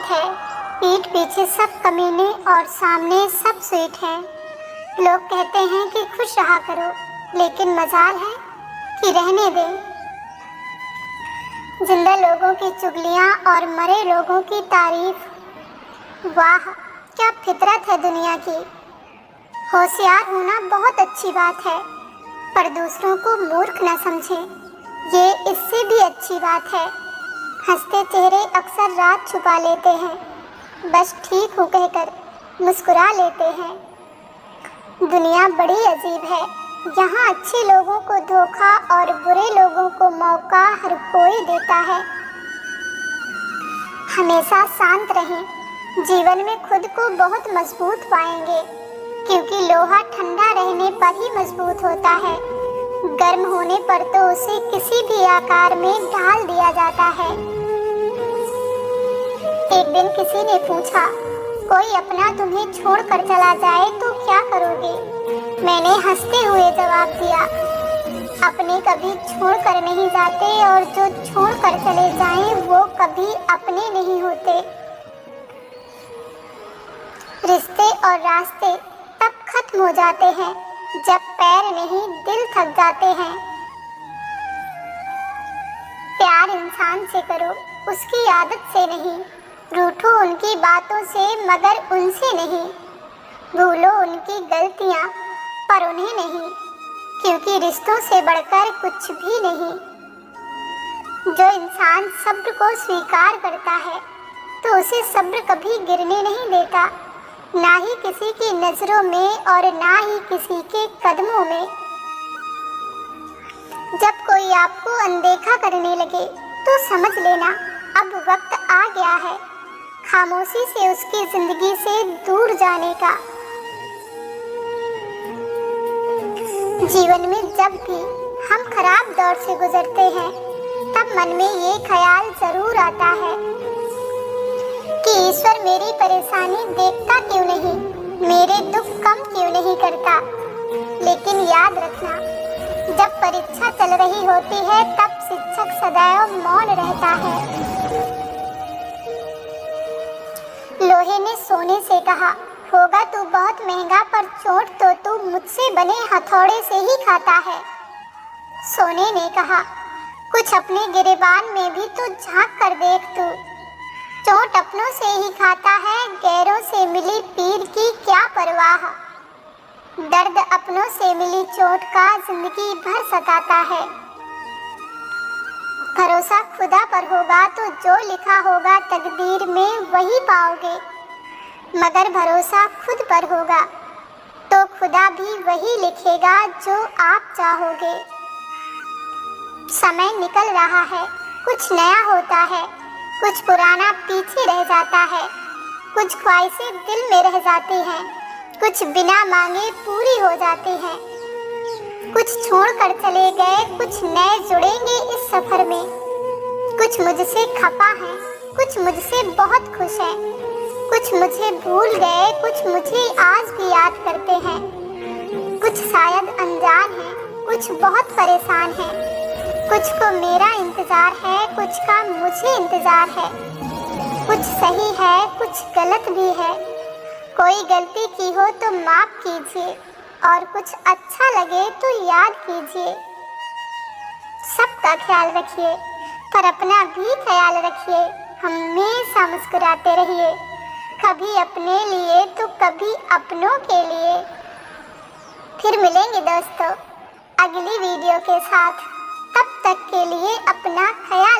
बहुत है। पीठ पीछे सब कमीने और सामने सब स्वीट है। लोग कहते हैं कि खुश रहा करो, लेकिन मजाल है कि रहने दे। जिंदा लोगों की चुगलियां और मरे लोगों की तारीफ। वाह क्या फितरत है दुनिया की। होशियार होना बहुत अच्छी बात है, पर दूसरों को मूर्ख न समझें, ये इससे भी अच्छी बात है। हंसते चेहरे अक्सर रात छुपा लेते हैं, बस ठीक हूँ कहकर मुस्कुरा लेते हैं। दुनिया बड़ी अजीब है, यहाँ अच्छे लोगों को धोखा और बुरे लोगों को मौका हर कोई देता है। हमेशा शांत रहें, जीवन में खुद को बहुत मजबूत पाएंगे, क्योंकि लोहा ठंडा रहने पर ही मजबूत होता है। गर्म होने पर तो उसे किसी भी आकार में ढाल दिया जाता है। एक दिन किसी ने पूछा, कोई अपना तुम्हें छोड़कर चला जाए तो क्या करोगे? मैंने हंसते हुए जवाब दिया, अपने कभी छोड़कर नहीं जाते और जो छोड़कर चले जाएं वो कभी अपने नहीं होते। रिश्ते और रास्ते तब खत्म हो जाते हैं जब पैर नहीं दिल थक जाते हैं। प्यार इंसान से करो, उसकी आदत से नहीं। रूठो उनकी बातों से मगर उनसे नहीं। भूलो उनकी गलतियां पर उन्हें नहीं, क्योंकि रिश्तों से बढ़कर कुछ भी नहीं। जो इंसान सब्र को स्वीकार करता है तो उसे सब्र कभी गिरने नहीं देता, ना ही किसी की नजरों में और ना ही किसी के कदमों में। जब कोई आपको अनदेखा करने लगे तो समझ लेना अब वक्त आ गया है खामोशी से उसकी जिंदगी से दूर जाने का। जीवन में जब भी हम खराब दौर से गुजरते हैं तब मन में ये ख्याल जरूर आता है कि ईश्वर मेरी परेशानी देखता क्यों नहीं, मेरे दुख कम क्यों नहीं करता। लेकिन याद रखना, जब परीक्षा चल रही होती है तब शिक्षक सदैव मौन रहता है। लोहे ने सोने से कहा, होगा तू बहुत महंगा पर चोट तो तू मुझसे बने हथौड़े से ही खाता है। सोने ने कहा, कुछ अपने गिरेबान में भी तो झांक कर देख तू। चोट अपनों से ही खाता है, गैरों से मिली पीर की क्या परवाह। दर्द अपनों से मिली चोट का जिंदगी भर सताता है। भरोसा खुदा पर होगा तो जो लिखा होगा तकदीर में वही पाओगे, मगर भरोसा खुद पर होगा तो खुदा भी वही लिखेगा जो आप चाहोगे। समय निकल रहा है, कुछ नया होता है, कुछ पुराना पीछे रह जाता है, कुछ ख्वाहिशें दिल में रह जाती हैं, कुछ बिना मांगे पूरी हो जाती हैं। कुछ छोड़कर चले गए, कुछ नए जुड़ेंगे इस सफर में। कुछ मुझसे खफा हैं, कुछ मुझसे बहुत खुश हैं, कुछ मुझे भूल गए, कुछ मुझे आज भी याद करते हैं। कुछ शायद अनजान हैं, कुछ बहुत परेशान हैं, कुछ को मेरा इंतजार है, कुछ का मुझे इंतजार है। कुछ सही है, कुछ गलत भी है। कोई गलती की हो तो माफ कीजिए और कुछ अच्छा लगे तो याद कीजिए। सबका ख्याल रखिए पर अपना भी ख्याल रखिए। हमेशा मुस्कुराते रहिए, कभी अपने लिए तो कभी अपनों के लिए। फिर मिलेंगे दोस्तों अगली वीडियो के साथ। तब तक के लिए अपना ख्याल